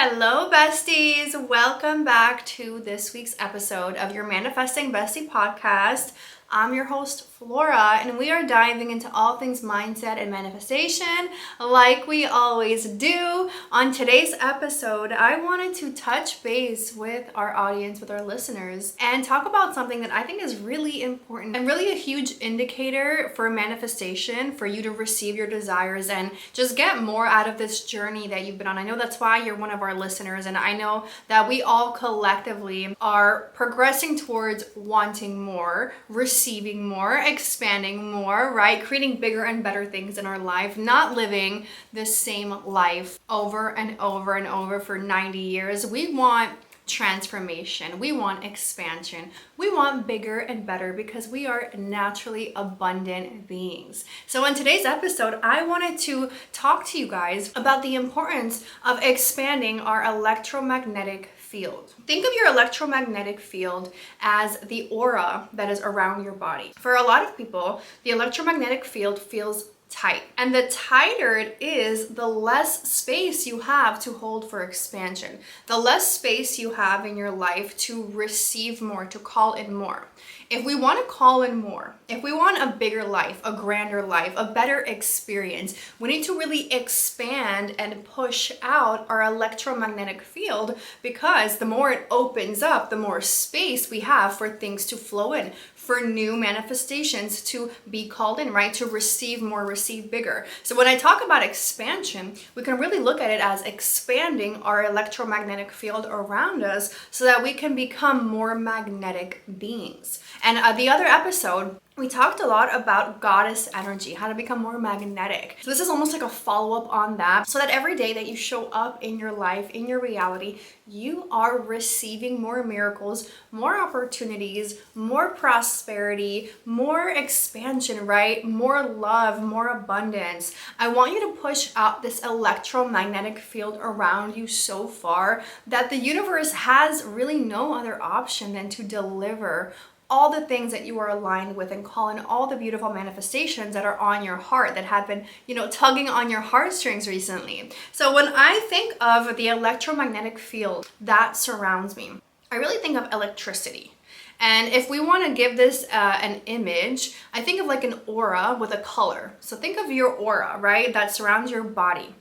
Hello, besties. Welcome back to this week's episode of your Manifesting Bestie podcast. I'm your host, Flora, and we are diving into all things mindset and manifestation like we always do. On today's episode, I wanted to touch base with our audience, with our listeners, and talk about something that I think is really important and really a huge indicator for manifestation, for you to receive your desires and just get more out of this journey that you've been on. I know that's why you're one of our listeners, and I know that we all collectively are progressing towards wanting more, receiving more, expanding more, right? Creating bigger and better things in our life, not living the same life over and over and over for 90 years. We want transformation. We want expansion. We want bigger and better because we are naturally abundant beings. So in today's episode, I wanted to talk to you guys about the importance of expanding our electromagnetic field. Think of your electromagnetic field as the aura that is around your body. For a lot of people, the electromagnetic field feels tight. And the tighter it is, the less space you have to hold for expansion. The less space you have in your life to receive more, to call in more. If we want to call in more, if we want a bigger life, a grander life, a better experience, we need to really expand and push out our electromagnetic field, because the more it opens up, the more space we have for things to flow in, for new manifestations to be called in, right? To receive more, receive bigger. So when I talk about expansion, we can really look at it as expanding our electromagnetic field around us so that we can become more magnetic beings. And the other episode, we talked a lot about goddess energy, how to become more magnetic. So this is almost like a follow-up on that, so that every day that you show up in your life, in your reality, you are receiving more miracles, more opportunities, more prosperity, more expansion, right? More love, more abundance. I want you to push out this electromagnetic field around you so far that the universe has really no other option than to deliver all the things that you are aligned with and call in all the beautiful manifestations that are on your heart, that have been, tugging on your heartstrings recently. So when I think of the electromagnetic field that surrounds me, I really think of electricity. And if we want to give this an image, I think of like an aura with a color. So think of your aura, right, that surrounds your body.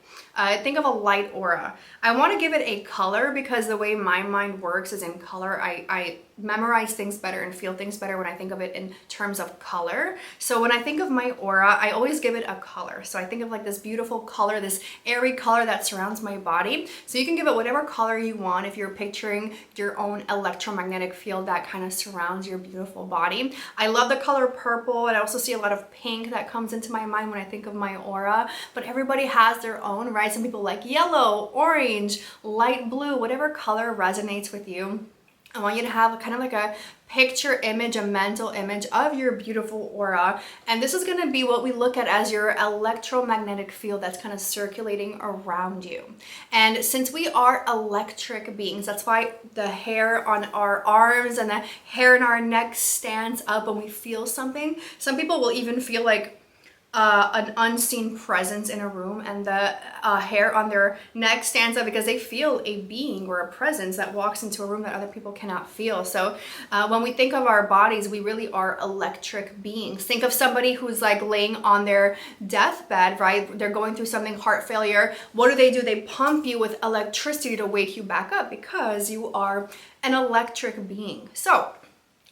Think of a light aura. I want to give it a color because the way my mind works is in color. I memorize things better and feel things better when I think of it in terms of color. So when I think of my aura, I always give it a color. So I think of like this beautiful color, this airy color that surrounds my body. So you can give it whatever color you want if you're picturing your own electromagnetic field that kind of surrounds your beautiful body. I love the color purple, and I also see a lot of pink that comes into my mind when I think of my aura, but everybody has their own, right? Some people like yellow, orange, light blue, whatever color resonates with you. I want you to have kind of like a picture image, a mental image of your beautiful aura. And this is going to be what we look at as your electromagnetic field that's kind of circulating around you. And since we are electric beings, that's why the hair on our arms and the hair in our neck stands up when we feel something. Some people will even feel like an unseen presence in a room, and the hair on their neck stands up because they feel a being or a presence that walks into a room that other people cannot feel. So when we think of our bodies, we really are electric beings. Think of somebody who's like laying on their deathbed, right? They're going through something, heart failure. What do? They pump you with electricity to wake you back up because you are an electric being. So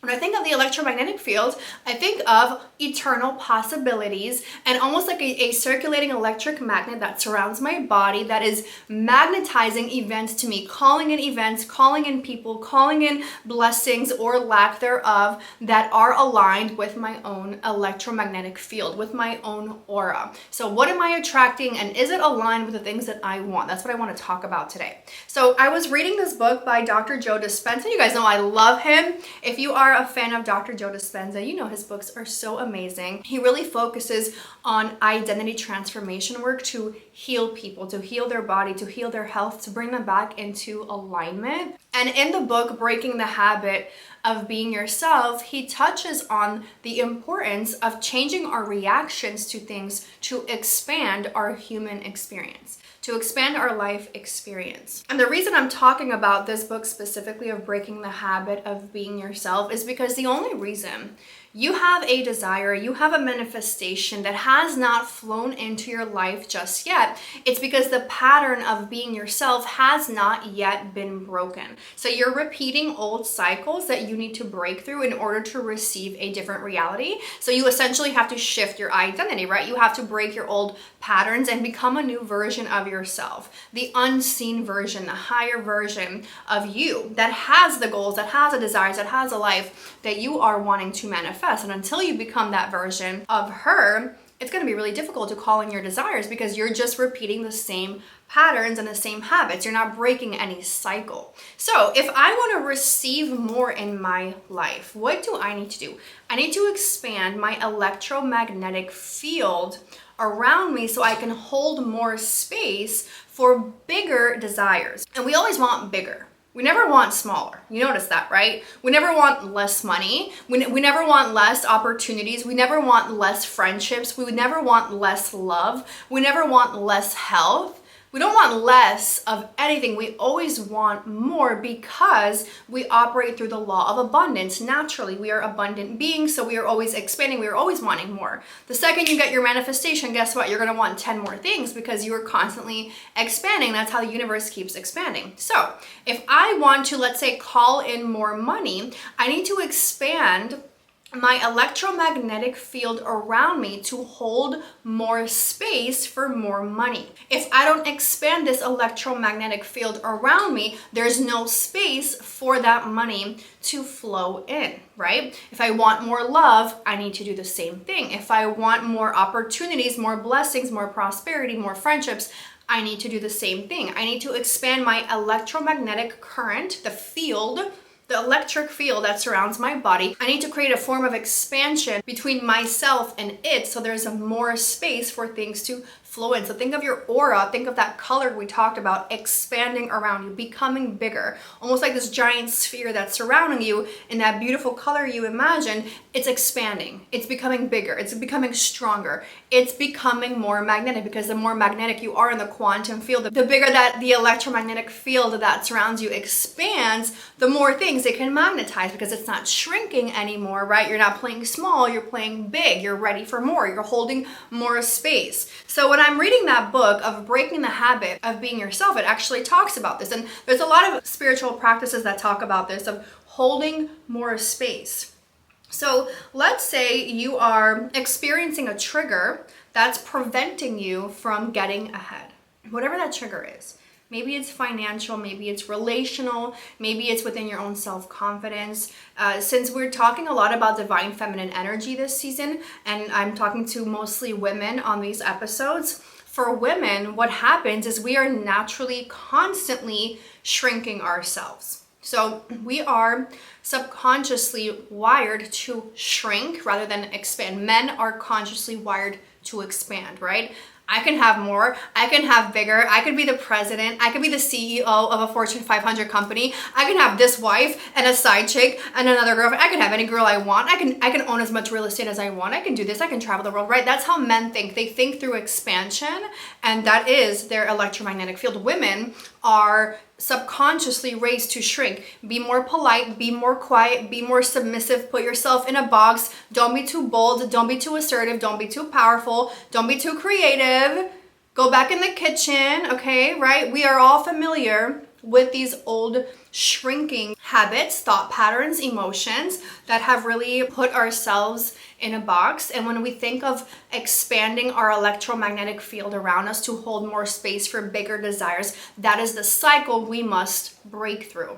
when I think of the electromagnetic field, I think of eternal possibilities and almost like a circulating electric magnet that surrounds my body, that is magnetizing events to me, calling in events, calling in people, calling in blessings or lack thereof that are aligned with my own electromagnetic field, with my own aura. So what am I attracting, and is it aligned with the things that I want? That's what I want to talk about today. So I was reading this book by Dr. Joe Dispenza. You guys know I love him. If you are a fan of Dr. Joe Dispenza, you know his books are so amazing. He really focuses on identity transformation work to heal people, to heal their body, to heal their health, to bring them back into alignment. And in the book, Breaking the Habit of Being Yourself, he touches on the importance of changing our reactions to things to expand our human experience, to expand our life experience. And the reason I'm talking about this book specifically of Breaking the Habit of Being Yourself is because the only reason you have a desire, you have a manifestation that has not flown into your life just yet, it's because the pattern of being yourself has not yet been broken. So you're repeating old cycles that you need to break through in order to receive a different reality. So you essentially have to shift your identity, right? You have to break your old patterns and become a new version of yourself, the unseen version, the higher version of you that has the goals, that has the desires, that has a life that you are wanting to manifest. And until you become that version of her, it's going to be really difficult to call in your desires because you're just repeating the same patterns and the same habits. You're not breaking any cycle. So if I want to receive more in my life, what do I need to do? I need to expand my electromagnetic field around me so I can hold more space for bigger desires. And we always want bigger. We never want smaller. You notice that, right? We never want less money. We never want less opportunities. We never want less friendships. We never want less love. We never want less health. We don't want less of anything. We always want more because we operate through the law of abundance. Naturally, we are abundant beings, so we are always expanding. We are always wanting more. The second you get your manifestation, guess what? You're going to want 10 more things because you are constantly expanding. That's how the universe keeps expanding. So if I want to, let's say, call in more money, I need to expand my electromagnetic field around me to hold more space for more money. If I don't expand this electromagnetic field around me, there's no space for that money to flow in, right? If I want more love, I need to do the same thing. If I want more opportunities, more blessings, more prosperity, more friendships, I need to do the same thing. I need to expand my electromagnetic current, the field, the electric field that surrounds my body. I need to create a form of expansion between myself and it so there's more space for things to flow in. So think of your aura, think of that color we talked about expanding around you, becoming bigger, almost like this giant sphere that's surrounding you in that beautiful color you imagine. It's expanding, it's becoming bigger, it's becoming stronger, it's becoming more magnetic because the more magnetic you are in the quantum field, the bigger that the electromagnetic field that surrounds you expands, the more things it can magnetize because it's not shrinking anymore, right? You're not playing small, you're playing big, you're ready for more, you're holding more space. So when I'm reading that book of Breaking the Habit of Being Yourself, it actually talks about this. And there's a lot of spiritual practices that talk about this, of holding more space. So let's say you are experiencing a trigger that's preventing you from getting ahead. Whatever that trigger is. Maybe it's financial, maybe it's relational, maybe it's within your own self-confidence. Since we're talking a lot about divine feminine energy this season, and I'm talking to mostly women on these episodes, for women, what happens is we are naturally constantly shrinking ourselves. So we are subconsciously wired to shrink rather than expand. Men are consciously wired to expand, right? I can have more, I can have bigger, I could be the president, I could be the CEO of a Fortune 500 company, I can have this wife and a side chick and another girlfriend, I can have any girl I want, I can own as much real estate as I want, I can do this, I can travel the world, right? That's how men think. They think through expansion, and that is their electromagnetic field. Women are subconsciously raised to shrink. Be more polite, be more quiet, be more submissive, put yourself in a box, don't be too bold, don't be too assertive, don't be too powerful, don't be too creative, go back in the kitchen, okay, right? We are all familiar with these old shrinking habits, thought patterns, emotions that have really put ourselves in a box. And when we think of expanding our electromagnetic field around us to hold more space for bigger desires, that is the cycle we must break through.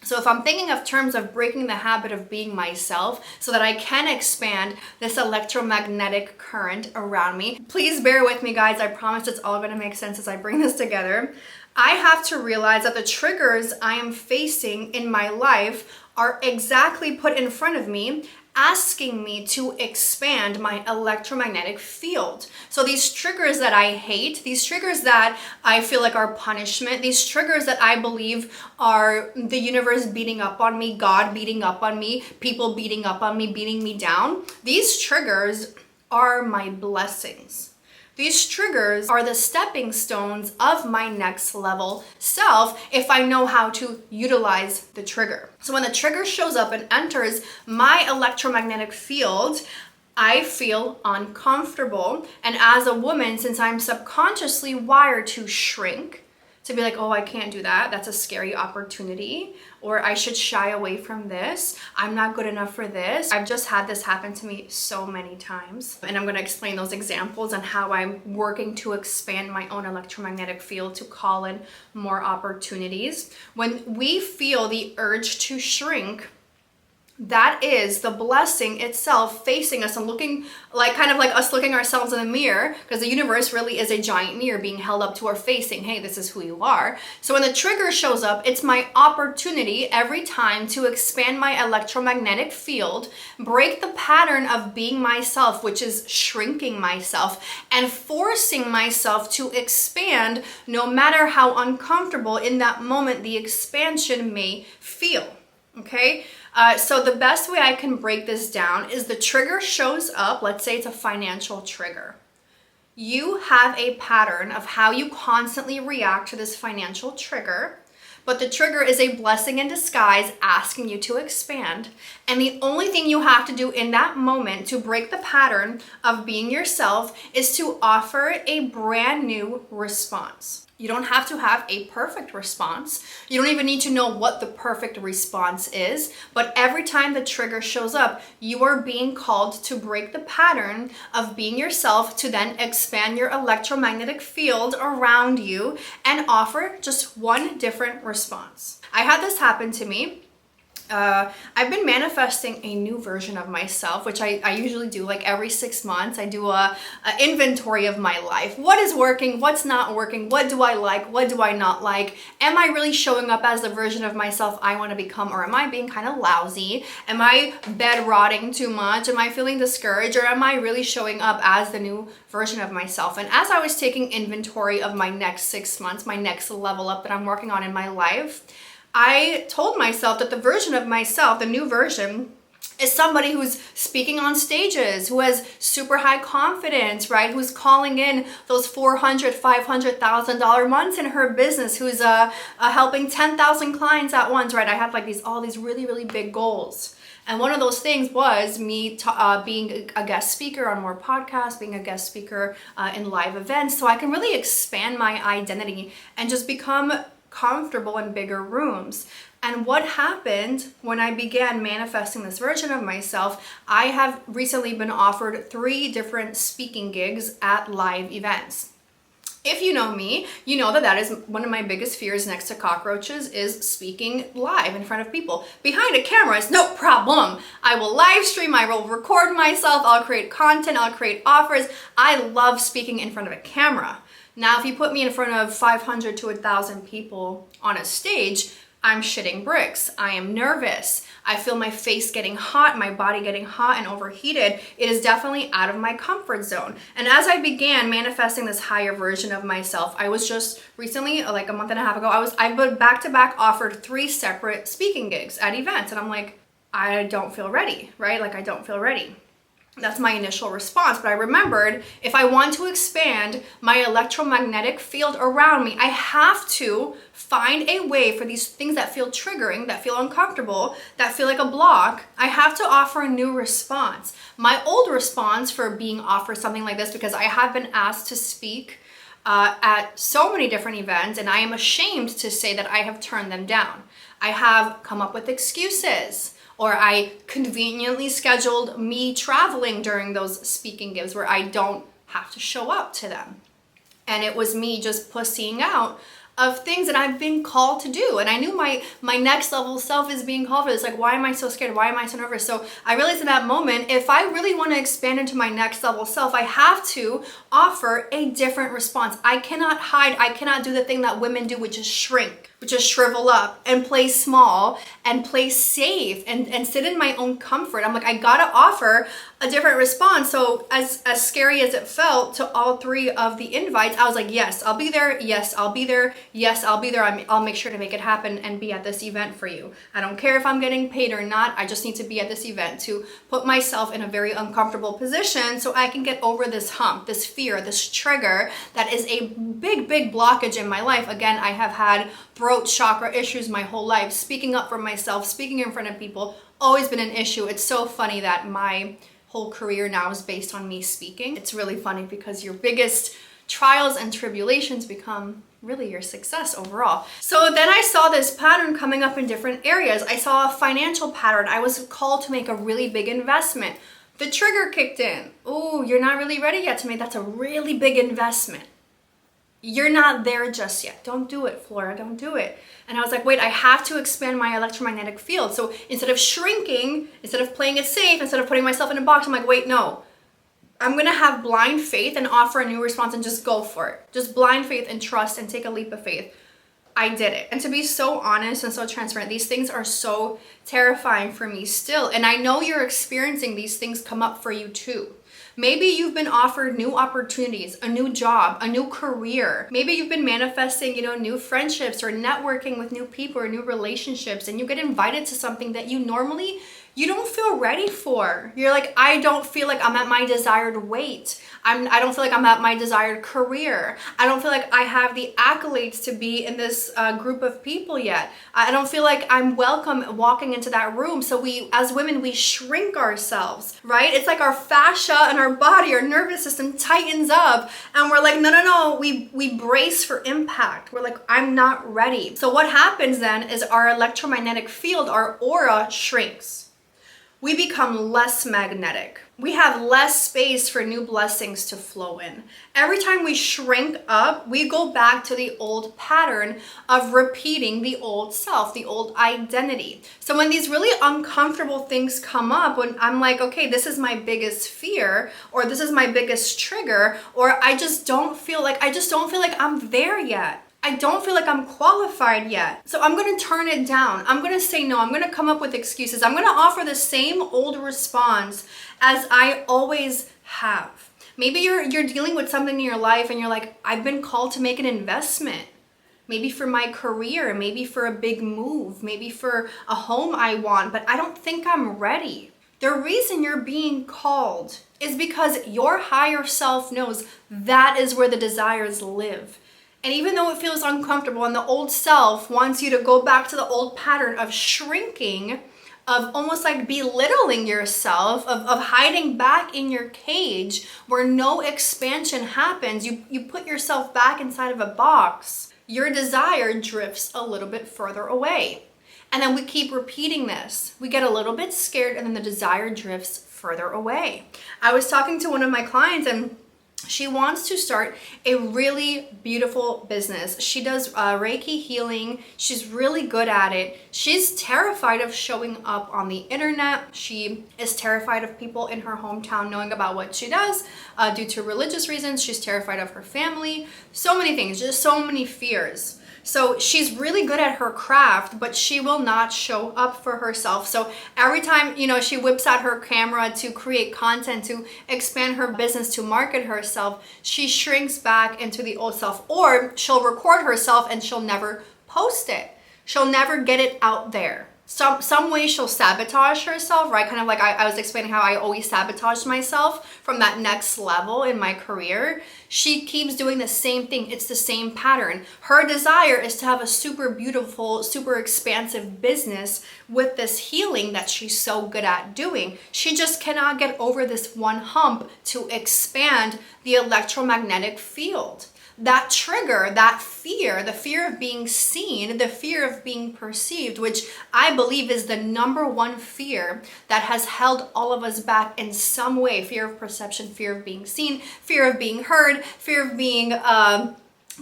So if I'm thinking of terms of breaking the habit of being myself so that I can expand this electromagnetic current around me, please bear with me, guys. I promise it's all going to make sense as I bring this together. I have to realize that the triggers I am facing in my life are exactly put in front of me asking me to expand my electromagnetic field. So these triggers that I hate, these triggers that I feel like are punishment, these triggers that I believe are the universe beating up on me, God beating up on me, people beating up on me, beating me down, these triggers are my blessings. These triggers are the stepping stones of my next level self if I know how to utilize the trigger. So when the trigger shows up and enters my electromagnetic field, I feel uncomfortable. And as a woman, since I'm subconsciously wired to shrink, to be like, oh, I can't do that. That's a scary opportunity. Or I should shy away from this. I'm not good enough for this. I've just had this happen to me so many times. And I'm going to explain those examples and how I'm working to expand my own electromagnetic field to call in more opportunities. When we feel the urge to shrink, that is the blessing itself facing us and looking like kind of like us looking ourselves in the mirror, because the universe really is a giant mirror being held up to our face saying, hey, this is who you are. So when the trigger shows up, it's my opportunity every time to expand my electromagnetic field, break the pattern of being myself, which is shrinking myself, and forcing myself to expand no matter how uncomfortable in that moment the expansion may feel. Okay, so the best way I can break this down is the trigger shows up. Let's say it's a financial trigger. You have a pattern of how you constantly react to this financial trigger, but the trigger is a blessing in disguise asking you to expand. And the only thing you have to do in that moment to break the pattern of being yourself is to offer a brand new response. You don't have to have a perfect response. You don't even need to know what the perfect response is. But every time the trigger shows up, you are being called to break the pattern of being yourself, to then expand your electromagnetic field around you and offer just one different response. I had this happen to me. I've been manifesting a new version of myself, which I usually do like every 6 months. I do a inventory of my life. What is working? What's not working? What do I like? What do I not like? Am I really showing up as the version of myself I want to become? Or am I being kind of lousy? Am I bed rotting too much? Am I feeling discouraged? Or am I really showing up as the new version of myself? And as I was taking inventory of my next 6 months, my next level up that I'm working on in my life, I told myself that the version of myself, the new version, is somebody who's speaking on stages, who has super high confidence, right? Who's calling in those $400,000, $500,000 months in her business, who's helping 10,000 clients at once, right? I have like all these really, really big goals. And one of those things was me being a guest speaker on more podcasts, being a guest speaker in live events, so I can really expand my identity and just become comfortable in bigger rooms. And what happened when I began manifesting this version of myself, I have recently been offered 3 different speaking gigs at live events. If you know me, you know that is one of my biggest fears next to cockroaches is speaking live in front of people. Behind a camera is no problem. I will live stream, I will record myself, I'll create content, I'll create offers. I love speaking in front of a camera. Now, if you put me in front of 500 to 1,000 people on a stage, I'm shitting bricks. I am nervous. I feel my face getting hot, my body getting hot and overheated. It is definitely out of my comfort zone. And as I began manifesting this higher version of myself, I was just recently, like a month and a half ago, I've been back-to-back offered 3 separate speaking gigs at events. And I'm like, I don't feel ready, right? Like I don't feel ready. That's my initial response. But I remembered, if I want to expand my electromagnetic field around me, I have to find a way for these things that feel triggering, that feel uncomfortable, that feel like a block. I have to offer a new response. My old response for being offered something like this, because I have been asked to speak at so many different events, and I am ashamed to say that I have turned them down. I have come up with excuses. Or I conveniently scheduled me traveling during those speaking gigs where I don't have to show up to them. And it was me just pussying out of things that I've been called to do. And I knew my next level self is being called for this. Like, why am I so scared? Why am I so nervous? So I realized in that moment, if I really want to expand into my next level self, I have to offer a different response. I cannot hide. I cannot do the thing that women do, which is shrink, which is shrivel up and play small and play safe and sit in my own comfort. I'm like, I gotta offer a different response. So as scary as it felt to all three of the invites, I was like, yes, I'll be there. Yes, I'll be there. Yes, I'll be there. I'll make sure to make it happen and be at this event for you. I don't care if I'm getting paid or not. I just need to be at this event to put myself in a very uncomfortable position so I can get over this hump, this fear, this trigger that is a big, big blockage in my life. Again, I have had throat chakra issues my whole life. Speaking up for myself, speaking in front of people, always been an issue. It's so funny that my whole career now is based on me speaking. It's really funny because your biggest trials and tribulations become really your success overall. So then I saw this pattern coming up in different areas. I saw a financial pattern. I was called to make a really big investment. The trigger kicked in. Oh, you're not really ready yet to make that's a really big investment. You're not there just yet. Don't do it, Flora, don't do it. And I was like, wait, I have to expand my electromagnetic field. So instead of shrinking, instead of playing it safe, instead of putting myself in a box, I'm like, wait, no. I'm gonna have blind faith and offer a new response and just go for it. Just blind faith and trust and take a leap of faith. I did it. And to be so honest and so transparent, these things are so terrifying for me still. And I know you're experiencing these things come up for you too. Maybe you've been offered new opportunities, a new job, a new career. Maybe you've been manifesting, new friendships or networking with new people or new relationships, and you get invited to something that you normally you don't feel ready for. You're like, I don't feel like I'm at my desired weight. I don't feel like I'm at my desired career. I don't feel like I have the accolades to be in this group of people yet. I don't feel like I'm welcome walking into that room. So we, as women, we shrink ourselves, right? It's like our fascia and our body, our nervous system tightens up, and we're like, no. We brace for impact. We're like, I'm not ready. So what happens then is our electromagnetic field, our aura shrinks. We become less magnetic. We have less space for new blessings to flow in. Every time we shrink up, we go back to the old pattern of repeating the old self, the old identity. So when these really uncomfortable things come up, when I'm like, okay, this is my biggest fear, or this is my biggest trigger, or I just don't feel like I'm there yet. I don't feel like I'm qualified yet. So I'm going to turn it down. I'm going to say no. I'm going to come up with excuses. I'm going to offer the same old response as I always have. Maybe you're dealing with something in your life and you're like, I've been called to make an investment. Maybe for my career, maybe for a big move, maybe for a home I want, but I don't think I'm ready. The reason you're being called is because your higher self knows that is where the desires live. And even though it feels uncomfortable and the old self wants you to go back to the old pattern of shrinking, of almost like belittling yourself, of hiding back in your cage where no expansion happens, you put yourself back inside of a box, your desire drifts a little bit further away. And then we keep repeating this. We get a little bit scared and then the desire drifts further away. I was talking to one of my clients and she wants to start a really beautiful business. She does Reiki healing. She's really good at it. She's terrified of showing up on the internet. She is terrified of people in her hometown knowing about what she does due to religious reasons. She's terrified of her family. So many things, just so many fears. So she's really good at her craft, but she will not show up for herself. So every time, she whips out her camera to create content, to expand her business, to market herself, she shrinks back into the old self, or she'll record herself and she'll never post it. She'll never get it out there. Some way she'll sabotage herself, right? Kind of like I was explaining how I always sabotaged myself from that next level in my career. She keeps doing the same thing. It's the same pattern. Her desire is to have a super beautiful, super expansive business with this healing that she's so good at doing. She just cannot get over this one hump to expand the electromagnetic field. That trigger, that fear, the fear of being seen, the fear of being perceived, which I believe is the number one fear that has held all of us back in some way. Fear of perception, fear of being seen, fear of being heard, fear of being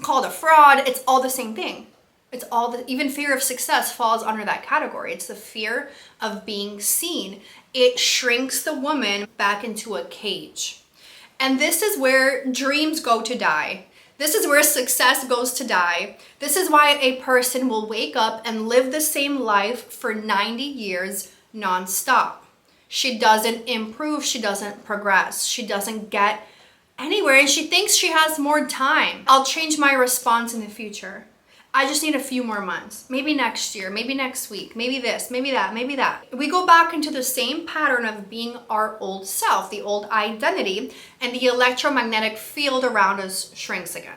called a fraud. It's all the same thing. Even fear of success falls under that category. It's the fear of being seen. It shrinks the woman back into a cage. And this is where dreams go to die. This is where success goes to die. This is why a person will wake up and live the same life for 90 years nonstop. She doesn't improve. She doesn't progress. She doesn't get anywhere, and she thinks she has more time. I'll change my response in the future. I just need a few more months. Maybe next year, maybe next week, maybe this, maybe that, maybe that. We go back into the same pattern of being our old self, the old identity, and the electromagnetic field around us shrinks again.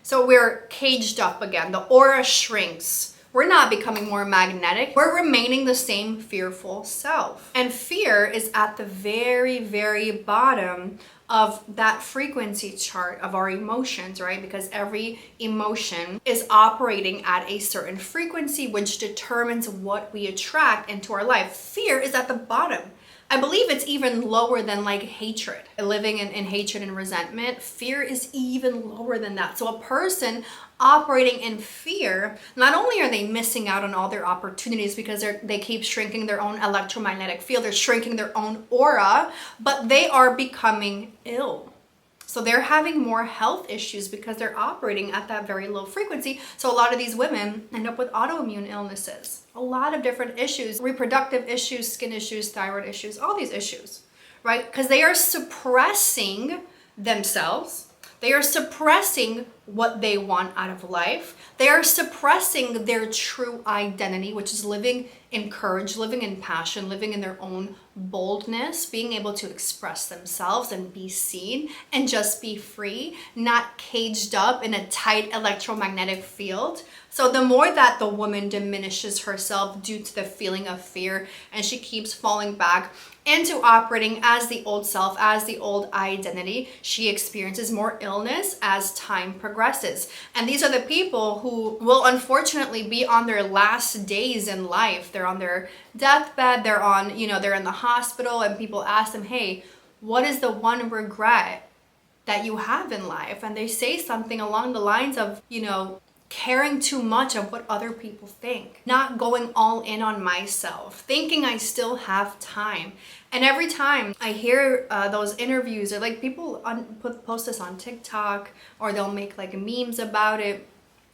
So we're caged up again. The aura shrinks. We're not becoming more magnetic. We're remaining the same fearful self. And fear is at the very, very bottom of that frequency chart of our emotions, right? Because every emotion is operating at a certain frequency, which determines what we attract into our life. Fear is at the bottom. I believe it's even lower than like hatred. Living in hatred and resentment, fear is even lower than that. So a person operating in fear, not only are they missing out on all their opportunities because they keep shrinking their own electromagnetic field, they're shrinking their own aura, but they are becoming ill. So they're having more health issues because they're operating at that very low frequency. So a lot of these women end up with autoimmune illnesses, a lot of different issues, reproductive issues, skin issues, thyroid issues, all these issues, right? Because they are suppressing themselves. They are suppressing what they want out of life. They are suppressing their true identity, which is living in courage, living in passion, living in their own boldness, being able to express themselves and be seen and just be free, not caged up in a tight electromagnetic field. So the more that the woman diminishes herself due to the feeling of fear, and she keeps falling back into operating as the old self, as the old identity, she experiences more illness as time progresses. And these are the people who will unfortunately be on their last days in life. They're on their deathbed, they're in the hospital, and people ask them, hey, what is the one regret that you have in life? And they say something along the lines of, caring too much of what other people think, not going all in on myself, thinking I still have time. And every time I hear those interviews, or like people post this on TikTok, or they'll make like memes about it,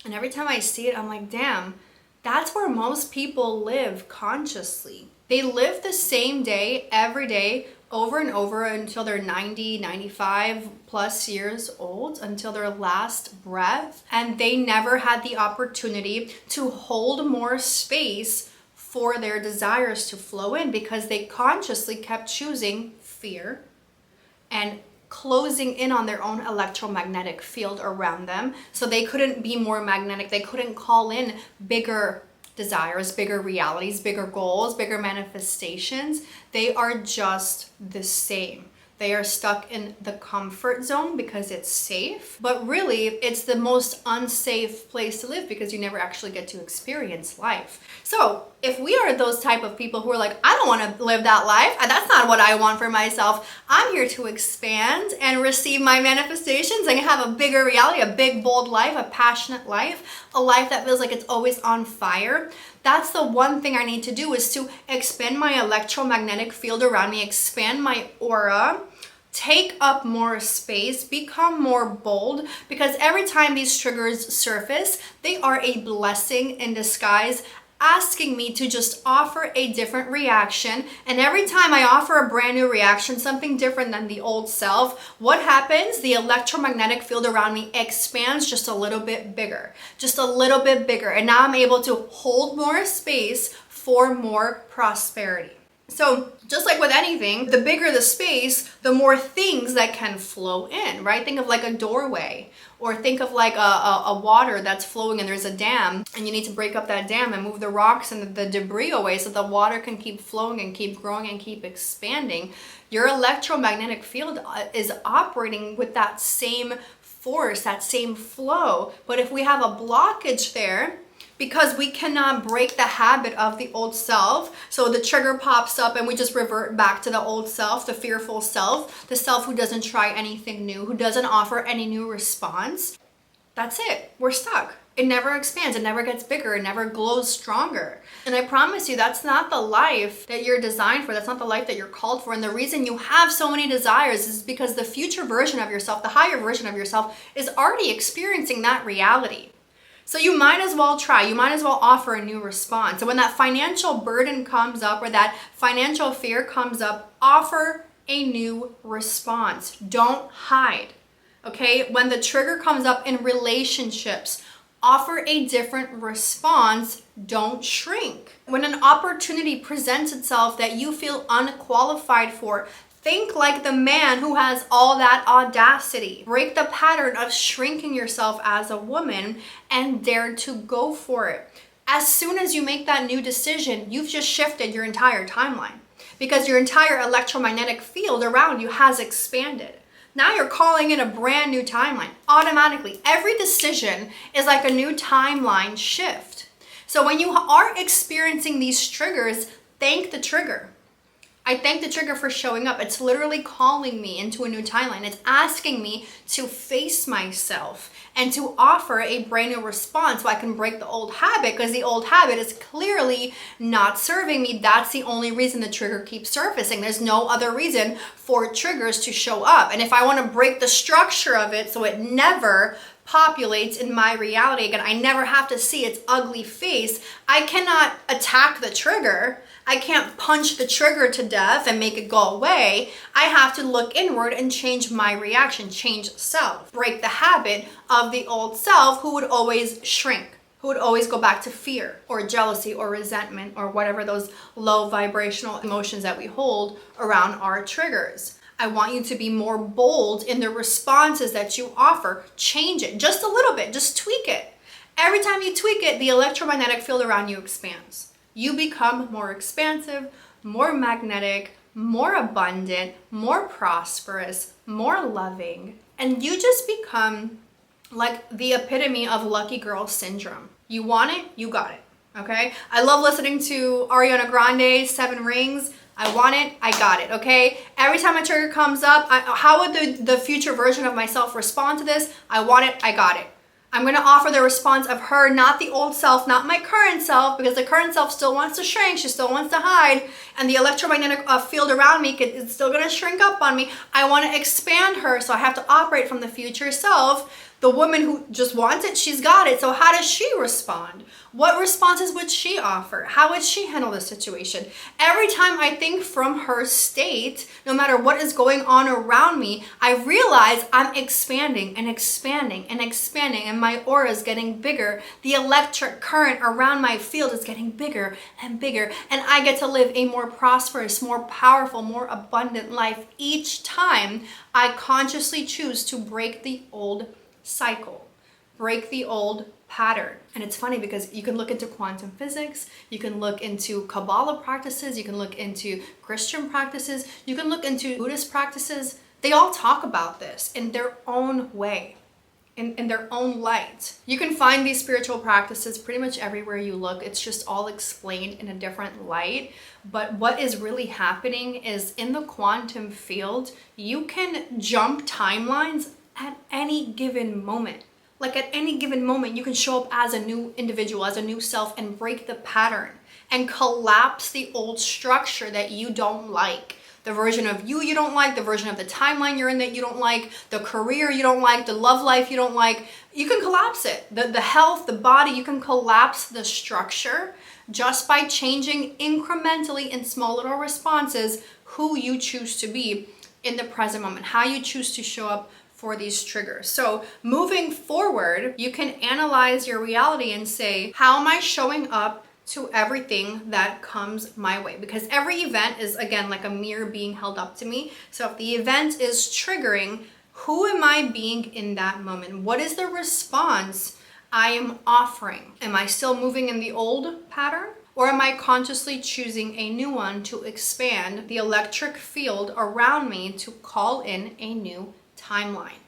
and every time I see it, I'm like, damn, that's where most people live consciously. They live the same day every day, over and over, until they're 90, 95 plus years old, until their last breath. And they never had the opportunity to hold more space for their desires to flow in, because they consciously kept choosing fear and closing in on their own electromagnetic field around them. So they couldn't be more magnetic. They couldn't call in bigger desires, bigger realities, bigger goals, bigger manifestations. They are just the same. They are stuck in the comfort zone because it's safe, but really it's the most unsafe place to live because you never actually get to experience life. So if we are those type of people who are like, I don't want to live that life, that's not what I want for myself, I'm here to expand and receive my manifestations and have a bigger reality, a big, bold life, a passionate life, a life that feels like it's always on fire. That's the one thing I need to do, is to expand my electromagnetic field around me, expand my aura, take up more space, become more bold, because every time these triggers surface, they are a blessing in disguise, asking me to just offer a different reaction. And every time I offer a brand new reaction, something different than the old self, what happens? The electromagnetic field around me expands just a little bit bigger, and now I'm able to hold more space for more prosperity. So just like with anything, the bigger the space, the more things that can flow in, right? Think of like a doorway, or think of like a water that's flowing and there's a dam, and you need to break up that dam and move the rocks and the debris away so the water can keep flowing and keep growing and keep expanding. Your electromagnetic field is operating with that same force, that same flow. But if we have a blockage there, because we cannot break the habit of the old self, so the trigger pops up and we just revert back to the old self, the fearful self, the self who doesn't try anything new, who doesn't offer any new response. That's it. We're stuck. It never expands. It never gets bigger. It never glows stronger. And I promise you, that's not the life that you're designed for. That's not the life that you're called for. And the reason you have so many desires is because the future version of yourself, the higher version of yourself, is already experiencing that reality. So you might as well try. You might as well offer a new response. And when that financial burden comes up or that financial fear comes up, offer a new response. Don't hide. Okay? When the trigger comes up in relationships, offer a different response. Don't shrink. When an opportunity presents itself that you feel unqualified for, think like the man who has all that audacity. Break the pattern of shrinking yourself as a woman and dare to go for it. As soon as you make that new decision, you've just shifted your entire timeline because your entire electromagnetic field around you has expanded. Now you're calling in a brand new timeline automatically. Every decision is like a new timeline shift. So when you are experiencing these triggers, thank the trigger. I thank the trigger for showing up. It's literally calling me into a new timeline. It's asking me to face myself and to offer a brand new response so I can break the old habit, because the old habit is clearly not serving me. That's the only reason the trigger keeps surfacing. There's no other reason for triggers to show up. And if I want to break the structure of it so it never populates in my reality again, I never have to see its ugly face, I cannot attack the trigger. I can't punch the trigger to death and make it go away. I have to look inward and change my reaction, change self, break the habit of the old self who would always shrink, who would always go back to fear or jealousy or resentment or whatever those low vibrational emotions that we hold around our triggers. I want you to be more bold in the responses that you offer. Change it just a little bit, just tweak it. Every time you tweak it, the electromagnetic field around you expands. You become more expansive, more magnetic, more abundant, more prosperous, more loving, and you just become like the epitome of lucky girl syndrome. You want it, you got it, okay? I love listening to Ariana Grande's 7 Rings. I want it, I got it, okay? Every time a trigger comes up, how would the future version of myself respond to this? I want it, I got it. I'm going to offer the response of her, not the old self, not my current self, because the current self still wants to shrink. She still wants to hide. And the electromagnetic field around me is still going to shrink up on me. I want to expand her, so I have to operate from the future self. The woman who just wants it, she's got it. So how does she respond? What responses would she offer? How would she handle the situation? Every time I think from her state, no matter what is going on around me, I realize I'm expanding and expanding and expanding, and my aura is getting bigger. The electric current around my field is getting bigger and bigger, and I get to live a more prosperous, more powerful, more abundant life each time I consciously choose to break the old cycle, break the old pattern. And it's funny because you can look into quantum physics, you can look into Kabbalah practices, you can look into Christian practices, you can look into Buddhist practices. They all talk about this in their own way, in their own light. You can find these spiritual practices pretty much everywhere you look. It's just all explained in a different light. But what is really happening is in the quantum field, you can jump timelines at any given moment. Like at any given moment, you can show up as a new individual, as a new self, and break the pattern and collapse the old structure that you don't like. The version of you don't like, the version of the timeline you're in that you don't like, the career you don't like, the love life you don't like. You can collapse it. The health, the body, you can collapse the structure just by changing incrementally in small little responses who you choose to be in the present moment, how you choose to show up for these triggers. So moving forward, you can analyze your reality and say, how am I showing up to everything that comes my way? Because every event is, again, like a mirror being held up to me. So if the event is triggering, who am I being in that moment? What is the response I am offering? Am I still moving in the old pattern? Or am I consciously choosing a new one to expand the electric field around me to call in a new timeline?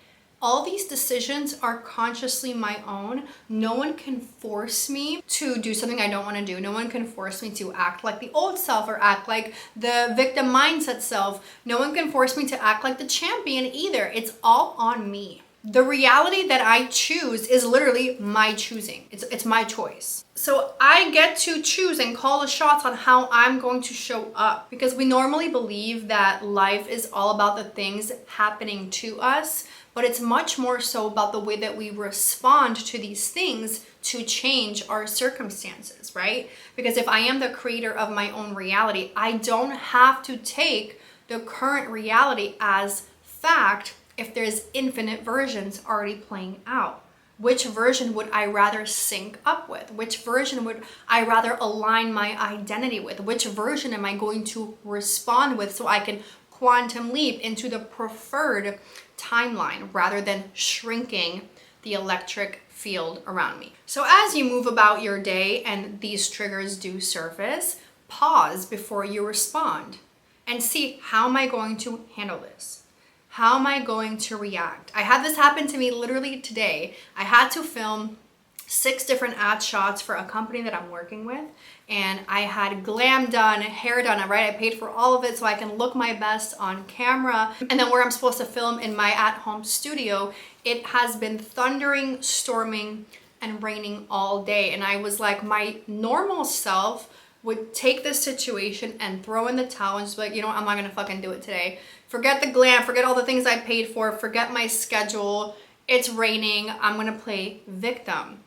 All these decisions are consciously my own. No one can force me to do something I don't want to do. No one can force me to act like the old self or act like the victim mindset self. No one can force me to act like the champion either. It's all on me. The reality that I choose is literally my choosing. It's my choice. So I get to choose and call the shots on how I'm going to show up, because we normally believe that life is all about the things happening to us, but it's much more so about the way that we respond to these things to change our circumstances, right? Because if I am the creator of my own reality, I don't have to take the current reality as fact if there's infinite versions already playing out. Which version would I rather sync up with? Which version would I rather align my identity with? Which version am I going to respond with so I can quantum leap into the preferred timeline rather than shrinking the electric field around me? So as you move about your day and these triggers do surface, pause before you respond and see, how am I going to handle this? How am I going to react? I had this happen to me literally today. I had to film 6 different ad shots for a company that I'm working with, and I had glam done, hair done, right? I paid for all of it so I can look my best on camera. And then where I'm supposed to film in my at-home studio, it has been thundering, storming, and raining all day. And I was like, my normal self would take this situation and throw in the towel and just be like, you know what, I'm not gonna fucking do it today. Forget the glam, forget all the things I paid for, forget my schedule. It's raining, I'm gonna play victim.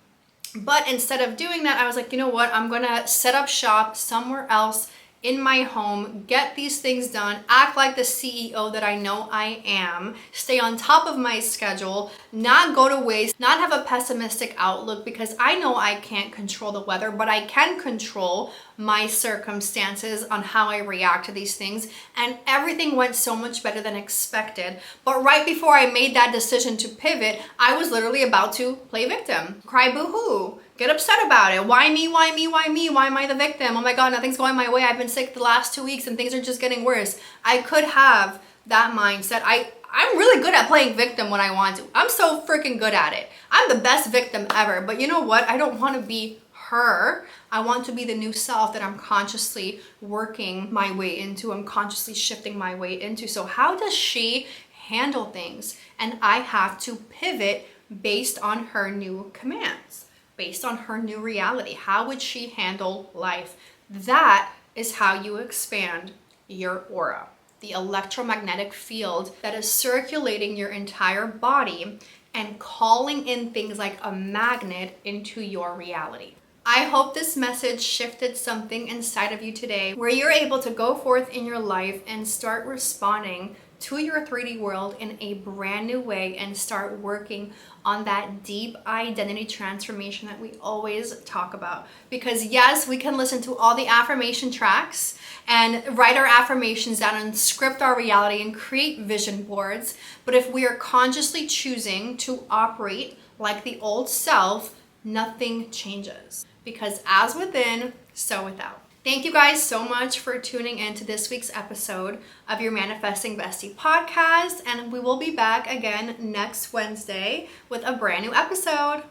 But instead of doing that, I was like, you know what, I'm gonna set up shop somewhere else in my home, get these things done, act like the CEO that I know I am, stay on top of my schedule, not go to waste, not have a pessimistic outlook, because I know I can't control the weather, but I can control my circumstances on how I react to these things. And everything went so much better than expected. But right before I made that decision to pivot, I was literally about to play victim, cry boo-hoo, get upset about it. Why me? Why me? Why me? Why am I the victim? Oh my God, nothing's going my way. I've been sick the last 2 weeks and things are just getting worse. I could have that mindset. I'm really good at playing victim when I want to. I'm so freaking good at it. I'm the best victim ever. But you know what? I don't want to be her. I want to be the new self that I'm consciously working my way into. I'm consciously shifting my way into. So how does she handle things? And I have to pivot based on her new commands, based on her new reality. How would she handle life? That is how you expand your aura, the electromagnetic field that is circulating your entire body and calling in things like a magnet into your reality. I hope this message shifted something inside of you today, where you're able to go forth in your life and start responding to your 3D world in a brand new way and start working on that deep identity transformation that we always talk about. Because yes, we can listen to all the affirmation tracks and write our affirmations down and script our reality and create vision boards. But if we are consciously choosing to operate like the old self, nothing changes. Because as within, so without. Thank you guys so much for tuning in to this week's episode of your Manifesting Bestie podcast. And we will be back again next Wednesday with a brand new episode.